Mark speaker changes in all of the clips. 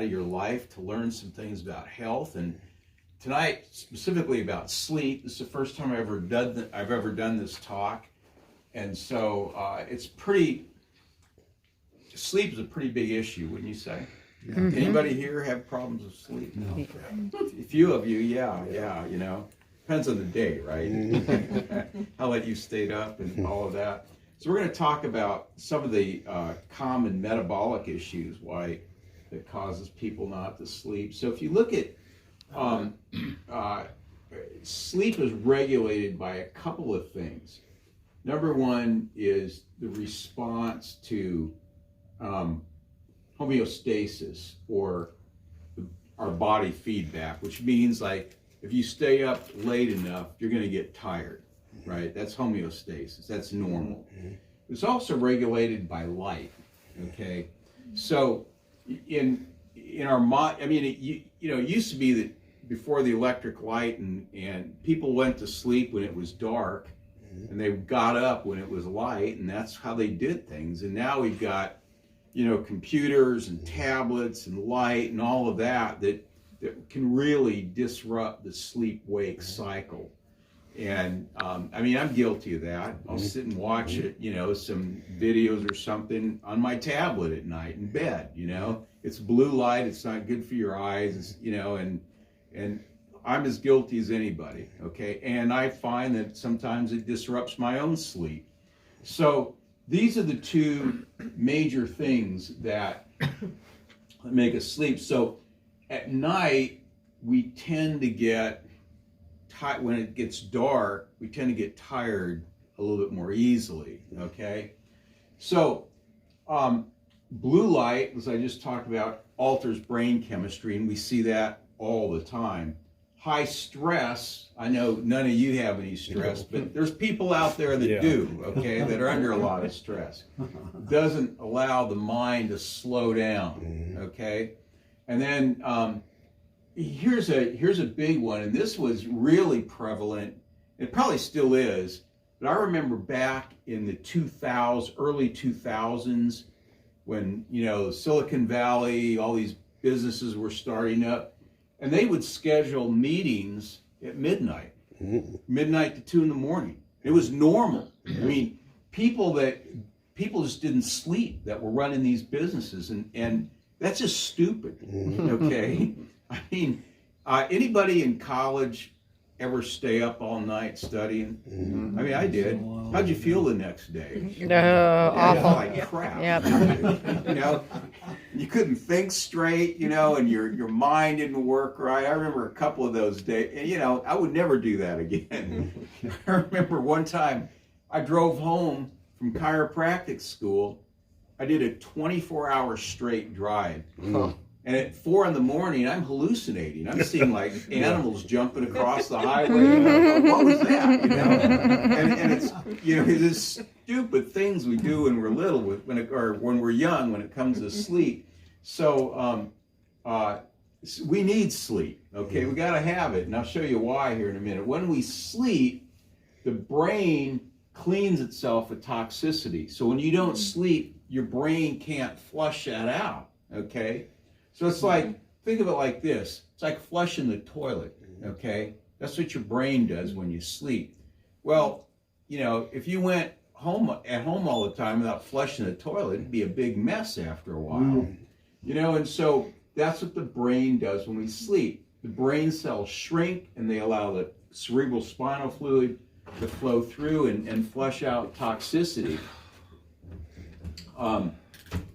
Speaker 1: out of your life to learn some things about health. And tonight, specifically about sleep. This is the first time I've ever done this talk. And so sleep is a pretty big issue, wouldn't you say? Yeah. Mm-hmm. Anybody here have problems with sleep? No. A few of you, yeah, you know. Depends on the day, right? How late you stayed up and all of that. So we're going to talk about some of the common metabolic issues that causes people not to sleep. So if you look at sleep is regulated by a couple of things. Number one is the response to homeostasis, or our body feedback, which means like if you stay up late enough, you're going to get tired, right? That's homeostasis. That's normal. It's also regulated by light, okay? So in our mind, I mean, it used to be that before the electric light and people went to sleep when it was dark, and they got up when it was light, and that's how they did things. And now we've got, computers and tablets and light and all of that can really disrupt the sleep-wake cycle. And I mean, I'm guilty of that. I'll sit and watch it, some videos or something on my tablet at night in bed. It's blue light. It's not good for your eyes. And I'm as guilty as anybody. Okay, and I find that sometimes it disrupts my own sleep. So these are the two major things that make us sleep. So at night, we tend to get tired. When it gets dark, we tend to get tired a little bit more easily, okay? So blue light, as I just talked about, alters brain chemistry, and we see that all the time. High stress, I know none of you have any stress, but there's people out there that do, okay, that are under a lot of stress. Doesn't allow the mind to slow down, okay? And then here's a big one, and this was really prevalent. It probably still is, but I remember back in the early 2000s, when Silicon Valley, all these businesses were starting up, and they would schedule meetings at midnight to 2 in the morning. It was normal. I mean, people just didn't sleep that were running these businesses, and that's just stupid. Okay, I mean, anybody in college ever stay up all night studying? I mean, I did. How'd you feel the next day?
Speaker 2: Awful.
Speaker 1: Like crap. Yep. You couldn't think straight, and your mind didn't work right. I remember a couple of those days, and I would never do that again. I remember one time I drove home from chiropractic school. I did a 24-hour straight drive. And at 4 in the morning, I'm hallucinating. I'm seeing like animals jumping across the highway. What was that? And it's it's stupid things we do when we're little, or when we're young, when it comes to sleep. So we need sleep. Okay, we got to have it, and I'll show you why here in a minute. When we sleep, the brain cleans itself of toxicity. So when you don't sleep, your brain can't flush that out. Okay. So it's like, think of it like this. It's like flushing the toilet, okay? That's what your brain does when you sleep. Well, if you went at home all the time without flushing the toilet, it'd be a big mess after a while. And so that's what the brain does when we sleep. The brain cells shrink, and they allow the cerebral spinal fluid to flow through and flush out toxicity.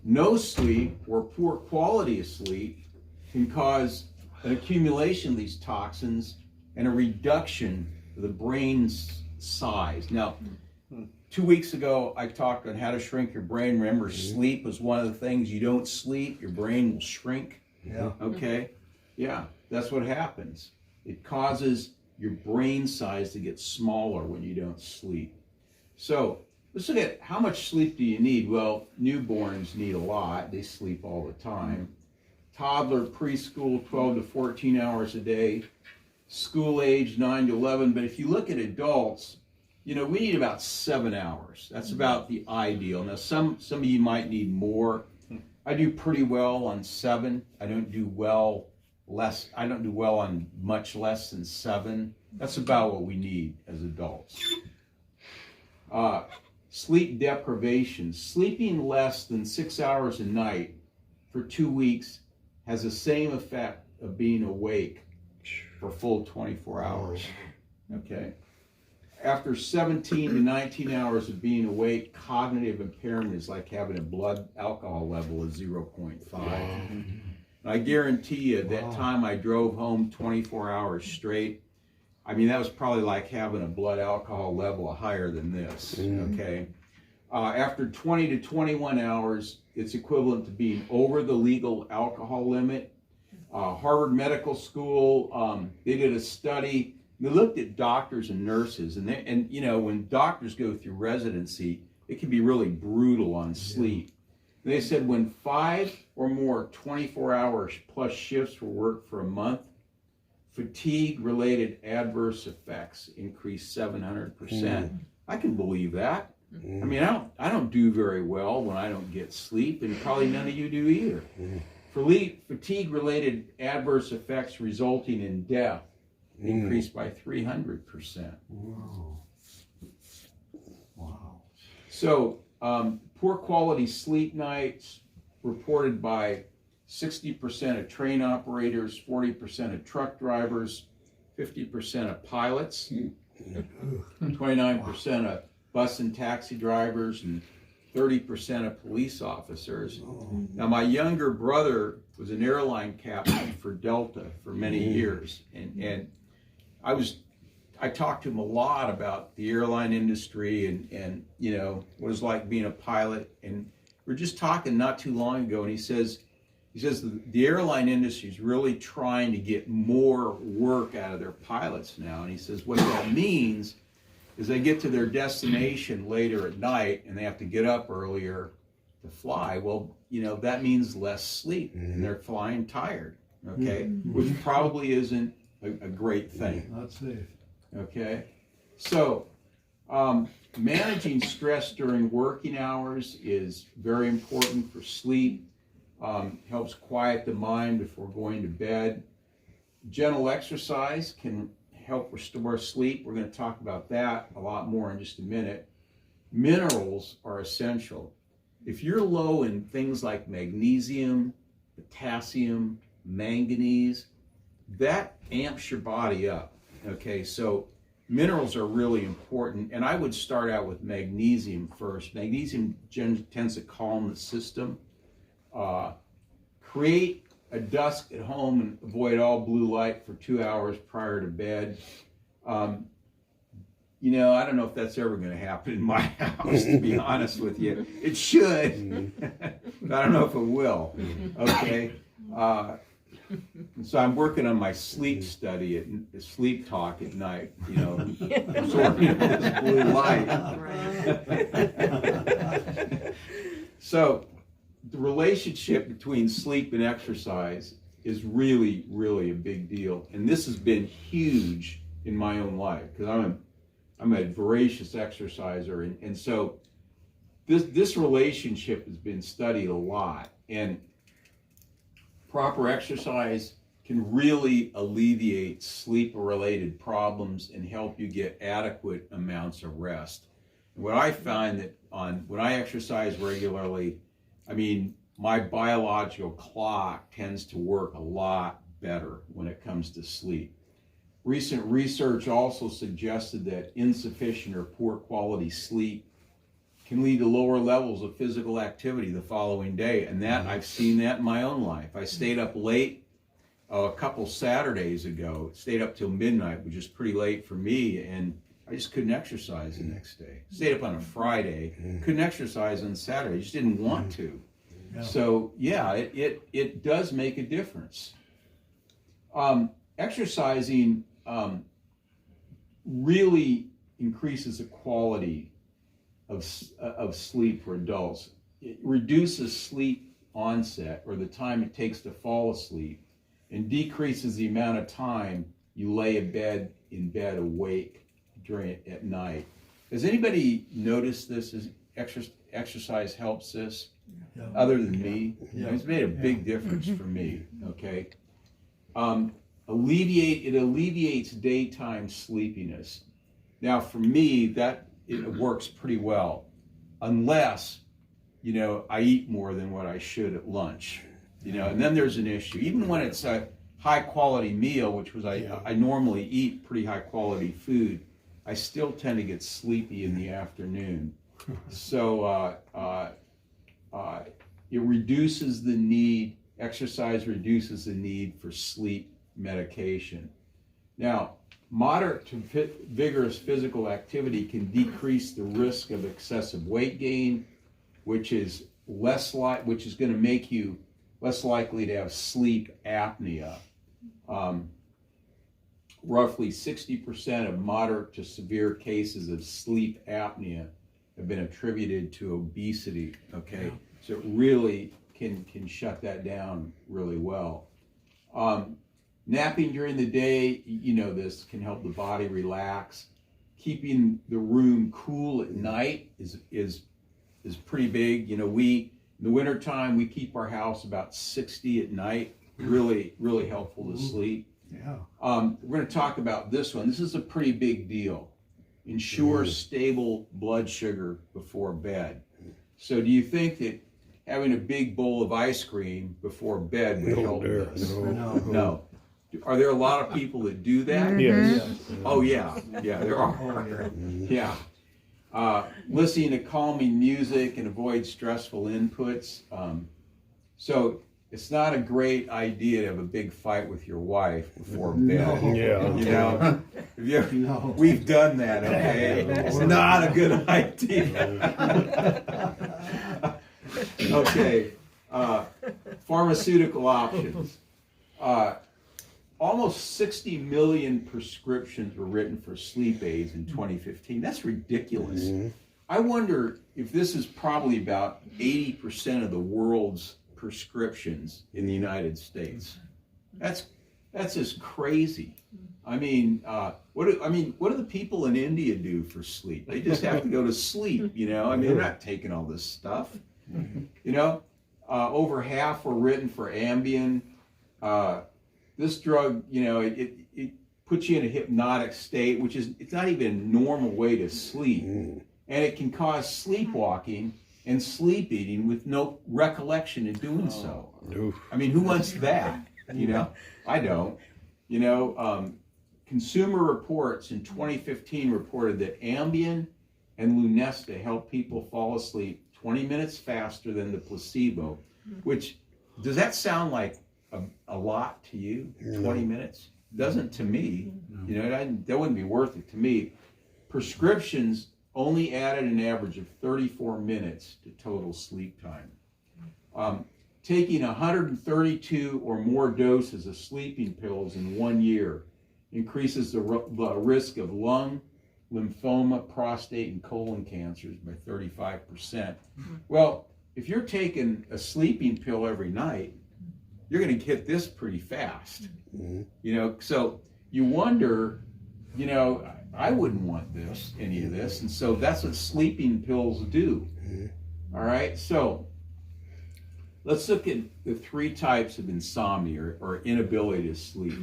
Speaker 1: No sleep or poor quality of sleep can cause an accumulation of these toxins and a reduction of the brain's size. Now, 2 weeks ago, I talked on how to shrink your brain. Remember, sleep was one of the things. You don't sleep, your brain will shrink. Yeah. Okay? Yeah, that's what happens. It causes your brain size to get smaller when you don't sleep. So, let's look at how much sleep do you need. Well, newborns need a lot. They sleep all the time. Toddler, preschool, 12 to 14 hours a day. School age, 9 to 11. But if you look at adults, we need about 7 hours. That's about the ideal. Now, some of you might need more. I do pretty well on 7. I don't do well on much less than 7. That's about what we need as adults. Sleep deprivation. Sleeping less than 6 hours a night for 2 weeks has the same effect of being awake for full 24 hours. Okay. After 17 to 19 hours of being awake, cognitive impairment is like having a blood alcohol level of 0.5. And I guarantee you that time I drove home 24 hours straight, I mean, that was probably like having a blood alcohol level higher than this, okay? After 20 to 21 hours, it's equivalent to being over the legal alcohol limit. Harvard Medical School, they did a study. They looked at doctors and nurses, and you know, when doctors go through residency, it can be really brutal on sleep. And they said when 5 or more 24-hour plus shifts were worked for a month, fatigue-related adverse effects increased 700%. I can believe that. I mean, I don't do very well when I don't get sleep, and probably none of you do either. Fatigue-related adverse effects resulting in death increased by 300%.
Speaker 2: Wow.
Speaker 1: So, poor quality sleep nights reported by 60% of train operators, 40% of truck drivers, 50% of pilots, 29% of bus and taxi drivers, and 30% of police officers. Now, my younger brother was an airline captain for Delta for many years, and I talked to him a lot about the airline industry and you know what it's like being a pilot. And we were just talking not too long ago, and he says the airline industry is really trying to get more work out of their pilots now. And he says what that means is they get to their destination later at night and they have to get up earlier to fly. Well, you know, that means less sleep and they're flying tired, okay? Which probably isn't a great thing.
Speaker 2: Not safe.
Speaker 1: Okay, so managing stress during working hours is very important for sleep. Helps quiet the mind before going to bed. Gentle exercise can help restore sleep. We're going to talk about that a lot more in just a minute. Minerals are essential. If you're low in things like magnesium, potassium, manganese, that amps your body up. Okay, so minerals are really important, and I would start out with magnesium first. Magnesium tends to calm the system. Create a dusk at home and avoid all blue light for 2 hours prior to bed. You know, I don't know if that's ever going to happen in my house, to be honest with you. It should, but I don't know if it will. Okay. So I'm working on my sleep study, sleep talk at night, you know, absorbing this blue light. So the relationship between sleep and exercise is really, really a big deal. And this has been huge in my own life because I'm a voracious exerciser. And so this relationship has been studied a lot. And proper exercise can really alleviate sleep-related problems and help you get adequate amounts of rest. And what I find that when I exercise regularly, I mean, my biological clock tends to work a lot better when it comes to sleep. Recent research also suggested that insufficient or poor quality sleep can lead to lower levels of physical activity the following day. And that I've seen that in my own life. I stayed up late a couple Saturdays ago, stayed up till midnight, which is pretty late for me, and I just couldn't exercise the next day. Stayed up on a Friday, couldn't exercise on Saturday, just didn't want to. So yeah, it does make a difference. Exercising really increases the quality of sleep for adults. It reduces sleep onset, or the time it takes to fall asleep, and decreases the amount of time you lay in bed awake at night. Has anybody noticed this? Exercise helps this? other than me. It's made a big difference for me, okay? It alleviates daytime sleepiness. Now, for me, it works pretty well, unless, I eat more than what I should at lunch, and then there's an issue. Even when it's a high quality meal, which was I normally eat pretty high quality food, I still tend to get sleepy in the afternoon. So it reduces the need, exercise reduces the need for sleep medication. Now, moderate to vigorous physical activity can decrease the risk of excessive weight gain, which is going to make you less likely to have sleep apnea. Roughly 60% of moderate to severe cases of sleep apnea have been attributed to obesity, okay? So it really can shut that down really well. Napping during the day, this can help the body relax. Keeping the room cool at night is pretty big. In the wintertime, we keep our house about 60 at night. Really, really helpful to sleep.
Speaker 2: Yeah.
Speaker 1: We're going to talk about this one. This is a pretty big deal. Ensure stable blood sugar before bed. So do you think that having a big bowl of ice cream before bed would help this? No. Are there a lot of people that do that?
Speaker 3: Yes.
Speaker 1: Oh yeah, there are. Yeah. Listening to calming music and avoid stressful inputs. So it's not a great idea to have a big fight with your wife before bed. We've done that, okay? It's not a good idea. Okay, pharmaceutical options. Almost 60 million prescriptions were written for sleep aids in 2015. That's ridiculous. Mm-hmm. I wonder if this is probably about 80% of the world's prescriptions in the United States. That's just crazy. I mean, what do the people in India do for sleep? They just have to go to sleep, they're not taking all this stuff. Over half were written for Ambien. This drug, it puts you in a hypnotic state, it's not even a normal way to sleep. And it can cause sleepwalking and sleep eating with no recollection of doing so. I mean, who wants that? I don't. Consumer Reports in 2015 reported that Ambien and Lunesta help people fall asleep 20 minutes faster than the placebo, which, does that sound like a lot to you? 20 minutes? Doesn't to me. That wouldn't be worth it to me. Prescriptions only added an average of 34 minutes to total sleep time. Taking 132 or more doses of sleeping pills in 1 year increases the risk of lung, lymphoma, prostate, and colon cancers by 35%. Well, if you're taking a sleeping pill every night, you're going to get this pretty fast. So you wonder, I wouldn't want any of this. And so that's what sleeping pills do. All right. So let's look at the 3 types of insomnia or inability to sleep.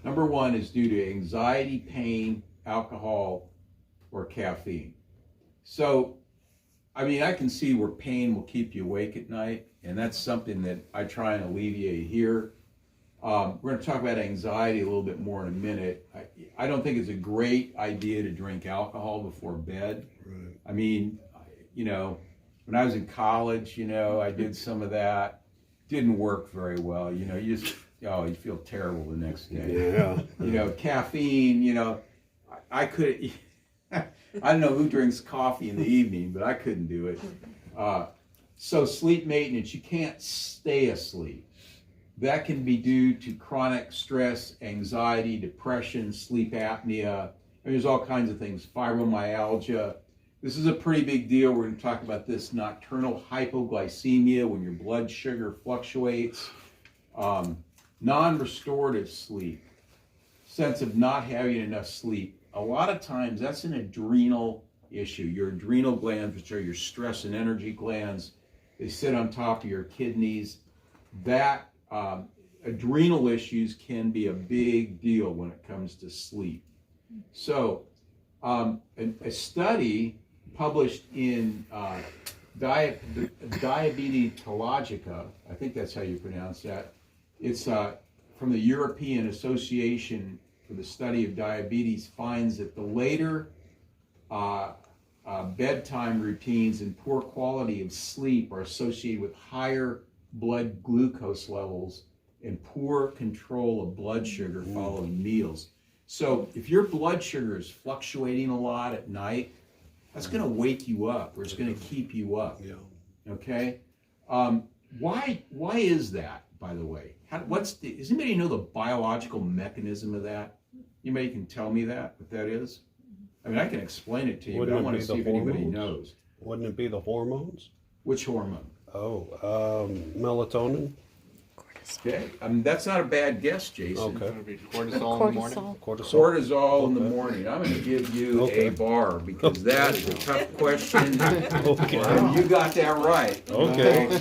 Speaker 1: Number 1 is due to anxiety, pain, alcohol, or caffeine. So, I can see where pain will keep you awake at night, and that's something that I try and alleviate here. We're going to talk about anxiety a little bit more in a minute. I don't think it's a great idea to drink alcohol before bed. Right. When I was in college, I did some of that. Didn't work very well. You feel terrible the next day. Yeah. Caffeine, I could, I don't know who drinks coffee in the evening, but I couldn't do it. So sleep maintenance, you can't stay asleep. That can be due to chronic stress, anxiety, depression, sleep apnea. There's all kinds of things, fibromyalgia. This is a pretty big deal. We're going to talk about this nocturnal hypoglycemia, when your blood sugar fluctuates. Non-restorative sleep, sense of not having enough sleep. A lot of times that's an adrenal issue. Your adrenal glands, which are your stress and energy glands, They sit on top of your kidneys. That adrenal issues can be a big deal when it comes to sleep. So a study published in Diabetologica, I think that's how you pronounce that. It's from the European Association for the Study of Diabetes, finds that the later bedtime routines and poor quality of sleep are associated with higher blood glucose levels and poor control of blood sugar following meals. So if your blood sugar is fluctuating a lot at night, that's going to wake you up, or it's going to keep you up.
Speaker 2: Yeah.
Speaker 1: Okay. Why is that, by the way? Does anybody know the biological mechanism of that? Anybody can tell me that, what that is? I mean, I can explain it to you, but I want to see if anybody knows.
Speaker 2: Wouldn't it be the hormones?
Speaker 1: Which hormone?
Speaker 2: Oh, melatonin.
Speaker 1: Okay, that's not a bad guess, Jason.
Speaker 2: Okay.
Speaker 3: Cortisol in the morning.
Speaker 1: Cortisol in the morning. I'm going to give you a bar because that's a tough question. And you got that right.
Speaker 2: Okay.
Speaker 1: So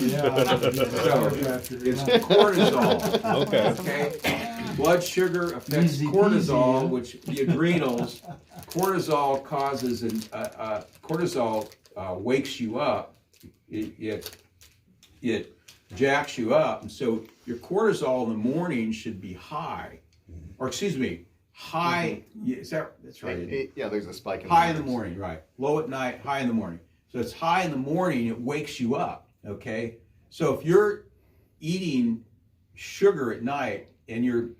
Speaker 1: it's cortisol.
Speaker 2: Okay.
Speaker 1: Blood sugar affects cortisol, which the adrenals. Cortisol causes cortisol wakes you up. It jacks you up, and so your cortisol in the morning should be high, or excuse me, high. That's right?
Speaker 3: Yeah, there's a spike.
Speaker 1: High in the morning, right? Low at night, high in the morning. So it's high in the morning. It wakes you up. Okay. So if you're eating sugar at night and your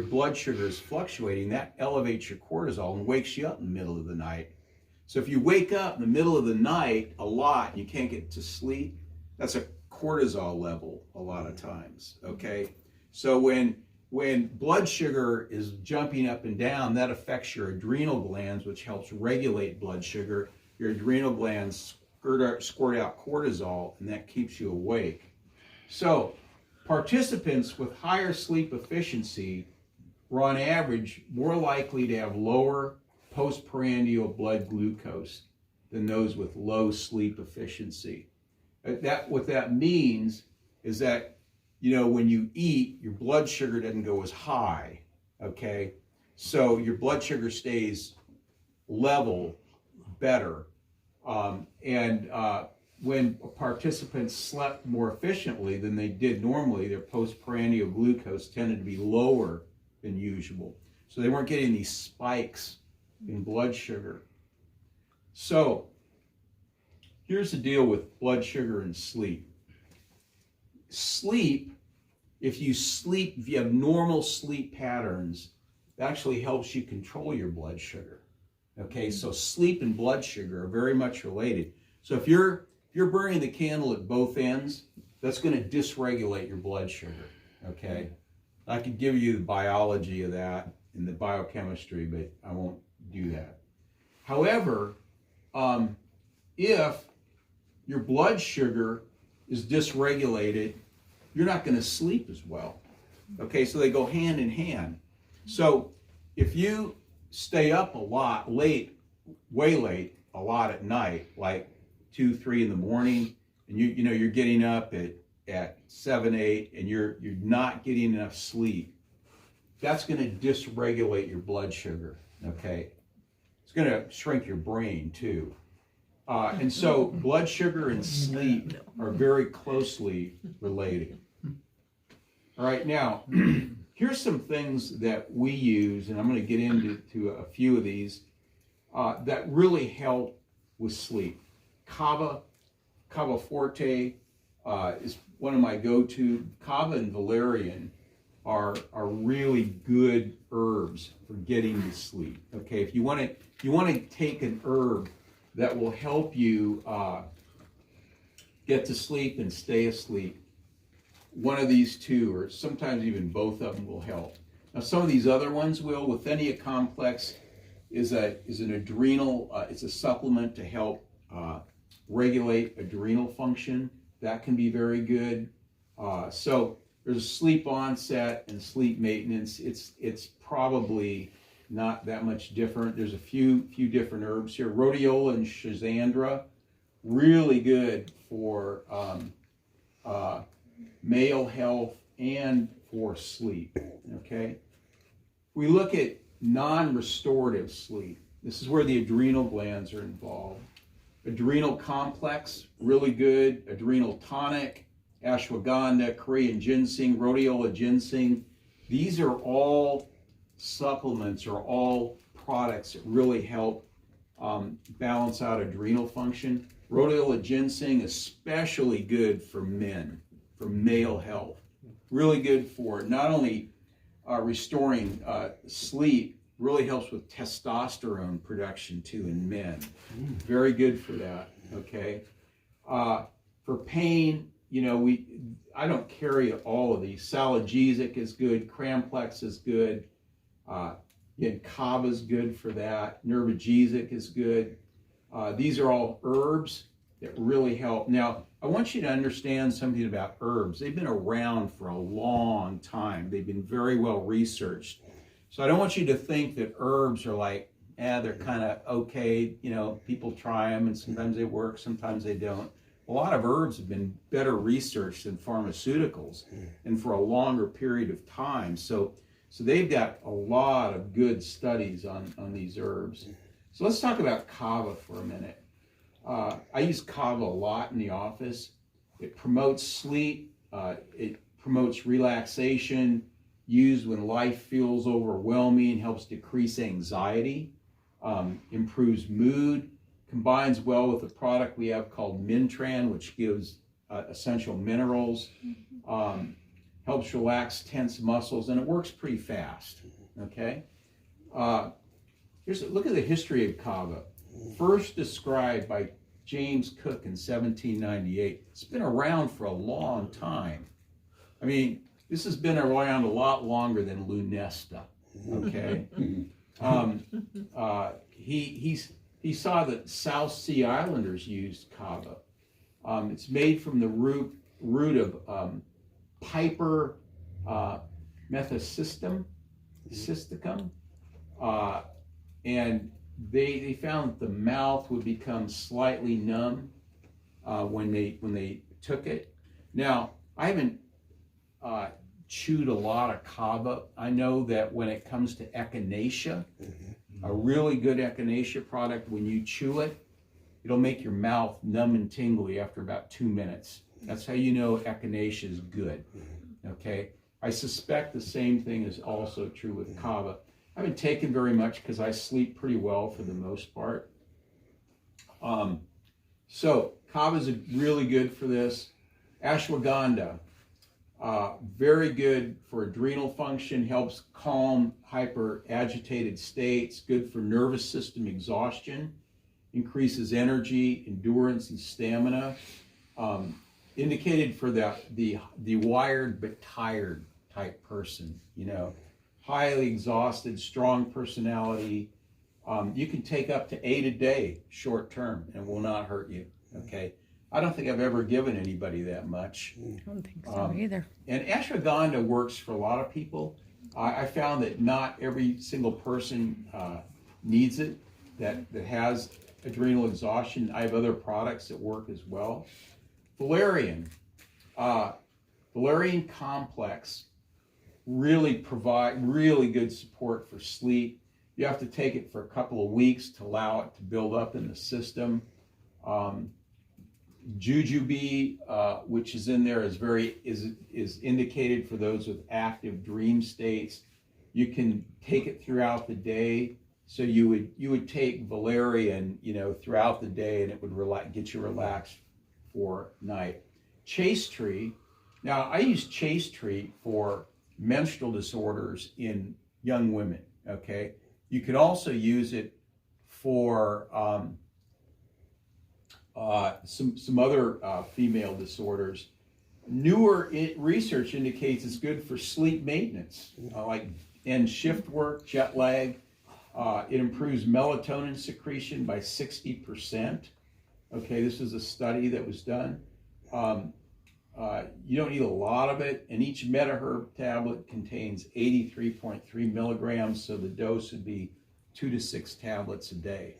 Speaker 1: blood sugar is fluctuating, that elevates your cortisol and wakes you up in the middle of the night. So if you wake up in the middle of the night a lot and you can't get to sleep, that's a cortisol level a lot of times. Okay. So when blood sugar is jumping up and down, that affects your adrenal glands, which helps regulate blood sugar. Your adrenal glands squirt out cortisol, and that keeps you awake. So participants with higher sleep efficiency were on average more likely to have lower postprandial blood glucose than those with low sleep efficiency. What that means is that, when you eat, your blood sugar doesn't go as high, okay? So your blood sugar stays level better. When participants slept more efficiently than they did normally, their postprandial glucose tended to be lower than usual. So they weren't getting these spikes in blood sugar. So here's the deal with blood sugar and sleep. Sleep, if you have normal sleep patterns, it actually helps you control your blood sugar. Okay, so sleep and blood sugar are very much related. So if you're burning the candle at both ends, that's going to dysregulate your blood sugar. Okay, I could give you the biology of that and the biochemistry, but I won't do that. However, if your blood sugar is dysregulated, you're not going to sleep as well. Okay, so they go hand in hand. So if you stay up a lot way late, a lot at night, like 2, 3 in the morning, and you're getting up at 7, 8, and you're not getting enough sleep, that's going to dysregulate your blood sugar. Okay, it's going to shrink your brain too. And so blood sugar and sleep are very closely related. All right, now, here's some things that we use, and I'm going to get into a few of these, that really help with sleep. Kava Forte is one of my go-to. Kava and valerian are really good herbs for getting to sleep. Okay, if you want to take an herb that will help you get to sleep and stay asleep, one of these two, or sometimes even both of them, will help. Now, some of these other ones will. Withenia complex is an adrenal. It's a supplement to help regulate adrenal function. That can be very good. So there's a sleep onset and sleep maintenance. It's probably not that much different. There's a few different herbs here. Rhodiola and schizandra, really good for male health and for sleep, okay? We look at non-restorative sleep. This is where the adrenal glands are involved. Adrenal complex, really good. Adrenal tonic, ashwagandha, Korean ginseng, rhodiola ginseng. These are all supplements or all products that really help balance out adrenal function. Rhodiola ginseng, especially good for men, for male health. Really good for not only restoring sleep, really helps with testosterone production too in men. Very good for that, okay? For pain, you know, I don't carry all of these. Salagesic is good, Cramplex is good, Kava is good for that, Nervogesic is good. These are all herbs that really help. Now, I want you to understand something about herbs. They've been around for a long time. They've been very well researched. So I don't want you to think that herbs are like, they're kind of okay, you know, people try them and sometimes they work, sometimes they don't. A lot of herbs have been better researched than pharmaceuticals and for a longer period of time. So they've got a lot of good studies on these herbs. So let's talk about Kava for a minute. I use Kava a lot in the office. It promotes sleep. It promotes relaxation, used when life feels overwhelming, helps decrease anxiety, improves mood, combines well with a product we have called Mintran, which gives essential minerals, helps relax tense muscles, and it works pretty fast, okay? Look at the history of Kava. First described by James Cook in 1798. It's been around for a long time. I mean, this has been around a lot longer than Lunesta, okay? He saw that South Sea Islanders used Kava. It's made from the root of Piper methysticum, and they found that the mouth would become slightly numb when they took it. Now, I haven't chewed a lot of Kava. I know that when it comes to echinacea, a really good echinacea product, when you chew it, it'll make your mouth numb and tingly after about 2 minutes. That's how you know echinacea is good, okay? I suspect the same thing is also true with Kava. I haven't taken very much because I sleep pretty well for the most part. So Kava is really good for this. Ashwagandha, very good for adrenal function, helps calm hyper-agitated states, good for nervous system exhaustion, increases energy, endurance, and stamina. Indicated for the wired but tired type person, you know, highly exhausted, strong personality. You can take up to 8 a day short term and it will not hurt you, okay? I don't think I've ever given anybody that much.
Speaker 3: I don't think so either.
Speaker 1: And ashwagandha works for a lot of people. I found that not every single person needs it that has adrenal exhaustion. I have other products that work as well. Valerian complex really provide really good support for sleep. You have to take it for a couple of weeks to allow it to build up in the system. Jujube, which is in there, is indicated for those with active dream states. You can take it throughout the day. So you would take valerian, you know, throughout the day, and it would get you relaxed for night. Chase tree. Now I use chase tree for menstrual disorders in young women. Okay, you could also use it for some other female disorders. Newer research indicates it's good for sleep maintenance, and shift work, jet lag. It improves melatonin secretion by 60%. Okay, this is a study that was done. You don't need a lot of it, and each MetaHerb tablet contains 83.3 milligrams, so the dose would be 2 to 6 tablets a day.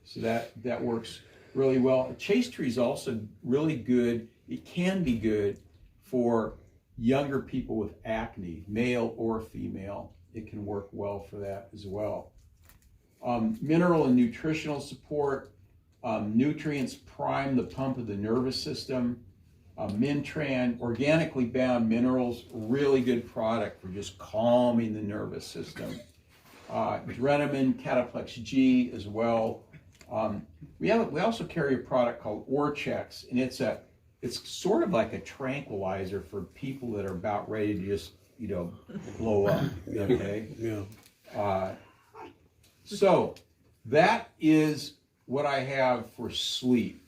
Speaker 1: So that works really well. Chase tree is also really good it can be good for younger people with acne, male or female. It can work well for that as well. Mineral and nutritional support. Nutrients prime the pump of the nervous system. Mintran, organically bound minerals, really good product for just calming the nervous system. Adrenaline, Cataplex G as well. We also carry a product called Orchex, and it's sort of like a tranquilizer for people that are about ready to just blow up. Okay.
Speaker 2: Yeah.
Speaker 1: So that is what I have for sleep.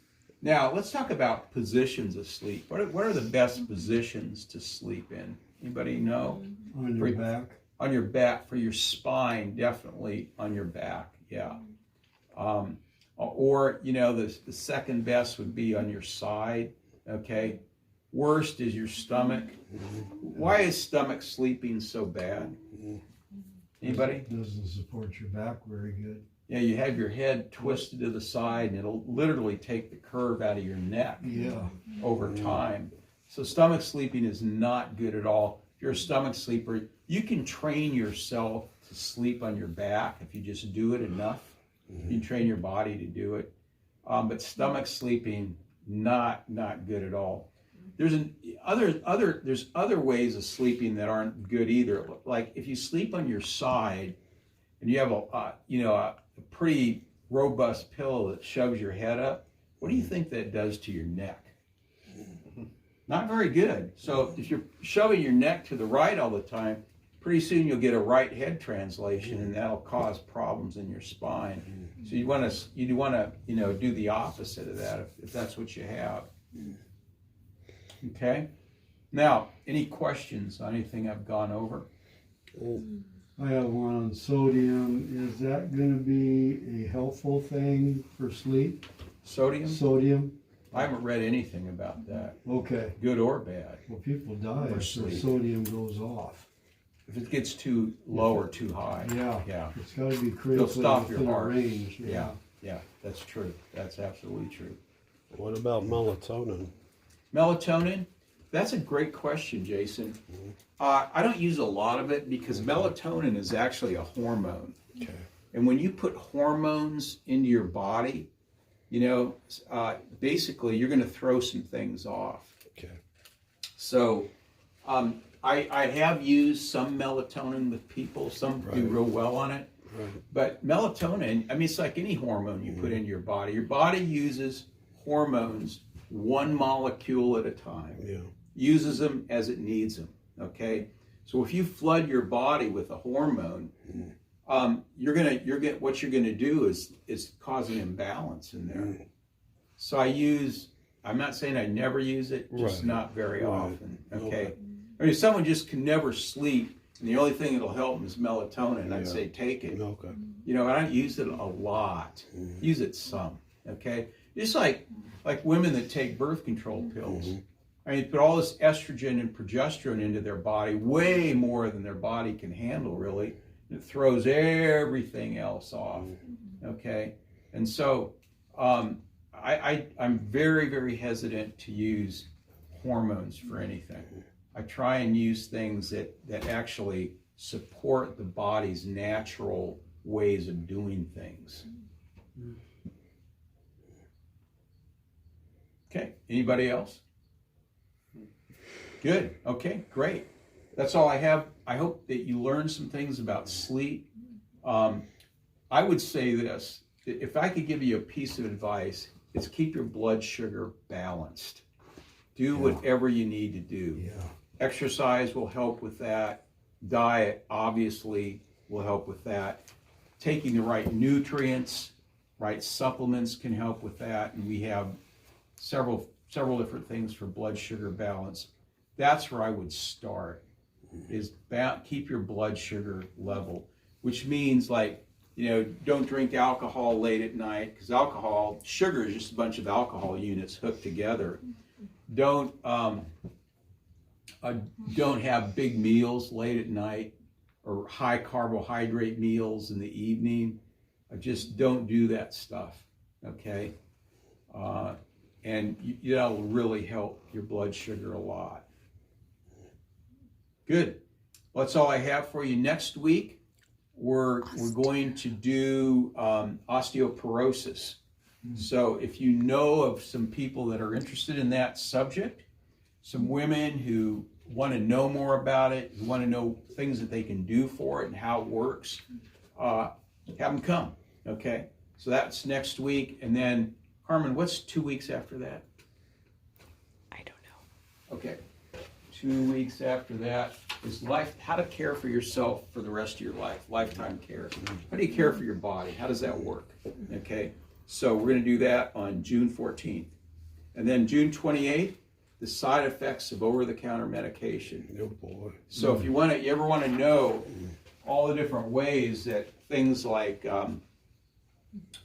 Speaker 1: Now let's talk about positions of sleep. What are the best positions to sleep in? Anybody know?
Speaker 3: On your back.
Speaker 1: On your back, for your spine, definitely on your back. Yeah. Or the second best would be on your side. Okay. Worst is your stomach. Why is stomach sleeping so bad? Anybody?
Speaker 3: Doesn't support your back very good.
Speaker 1: Yeah, you have your head twisted to the side, and it'll literally take the curve out of your neck over time. So stomach sleeping is not good at all. If you're a stomach sleeper, you can train yourself to sleep on your back if you just do it enough. You can train your body to do it. But stomach sleeping, not good at all. There's other ways of sleeping that aren't good either. Like if you sleep on your side and you have a pretty robust pillow that shoves your head up, what do you think that does to your neck? Not very good. So if you're shoving your neck to the right all the time, pretty soon you'll get a right head translation, and that'll cause problems in your spine. So you want to do the opposite of that if that's what you have. Okay. Now, any questions on anything I've gone over?
Speaker 3: I have one on sodium. Is that going to be a helpful thing for sleep?
Speaker 1: Sodium?
Speaker 3: Sodium?
Speaker 1: I haven't read anything about that.
Speaker 3: Okay.
Speaker 1: Good or bad.
Speaker 3: Well, people die if their
Speaker 1: sleep.
Speaker 3: sodium goes off.
Speaker 1: If it gets too low or too high.
Speaker 3: Yeah. It's got to be
Speaker 1: It'll
Speaker 3: critically
Speaker 1: stop your
Speaker 3: within a
Speaker 1: heart.
Speaker 3: range.
Speaker 1: Yeah, that's true. That's absolutely true.
Speaker 2: What about melatonin?
Speaker 1: Melatonin? That's a great question, Jason. I don't use a lot of it because melatonin is actually a hormone.
Speaker 2: Okay.
Speaker 1: And when you put hormones into your body, basically you're going to throw some things off.
Speaker 2: Okay.
Speaker 1: So I have used some melatonin with people. Some do real well on it.
Speaker 2: Right.
Speaker 1: But melatonin, it's like any hormone you put into your body. Your body uses hormones one molecule at a time.
Speaker 2: Yeah.
Speaker 1: Uses them as it needs them. Okay. So if you flood your body with a hormone, what you're gonna do is cause an imbalance in there. So I'm not saying I never use it, just not very often. Okay. If someone just can never sleep and the only thing that'll help them is melatonin, I'd say take it.
Speaker 2: Okay.
Speaker 1: I don't use it a lot. Use it some. Okay. Just like women that take birth control pills. Put all this estrogen and progesterone into their body, way more than their body can handle, really. It throws everything else off. Okay. And so I'm very, very hesitant to use hormones for anything. I try and use things that actually support the body's natural ways of doing things. Okay, anybody else? Good, okay, great. That's all I have. I hope that you learned some things about sleep. I would say this, if I could give you a piece of advice, it's keep your blood sugar balanced. Do whatever you need to do.
Speaker 3: Yeah.
Speaker 1: Exercise will help with that. Diet, obviously, will help with that. Taking the right nutrients, right supplements can help with that. And we have several different things for blood sugar balance. That's where I would start, is keep your blood sugar level, which means don't drink alcohol late at night, because sugar is just a bunch of alcohol units hooked together. Don't have big meals late at night or high carbohydrate meals in the evening. Just don't do that stuff, okay? and that'll really help your blood sugar a lot. Good. Well, that's all I have for you. Next week, we're going to do osteoporosis. So if you know of some people that are interested in that subject, some women who want to know more about it, who want to know things that they can do for it and how it works, have them come, okay? So that's next week. And then, Carmen, what's 2 weeks after that?
Speaker 4: I don't know.
Speaker 1: Okay. 2 weeks after that is how to care for yourself for the rest of your life, lifetime care. How do you care for your body? How does that work? Okay. So we're going to do that on June 14th. And then June 28th, the side effects of over-the-counter medication.
Speaker 2: Oh boy.
Speaker 1: So if you ever want to know all the different ways that things like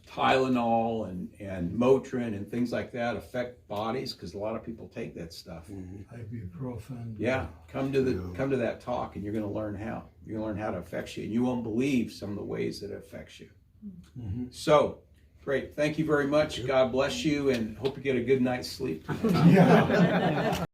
Speaker 1: Tylenol and Motrin and things like that affect bodies, because a lot of people take that stuff.
Speaker 3: Ibuprofen.
Speaker 1: Yeah, come to that talk, and you're going to learn how. You're going to learn how it affects you, and you won't believe some of the ways that it affects you. So, great. Thank you very much. God bless you, and hope you get a good night's sleep.
Speaker 3: Yeah.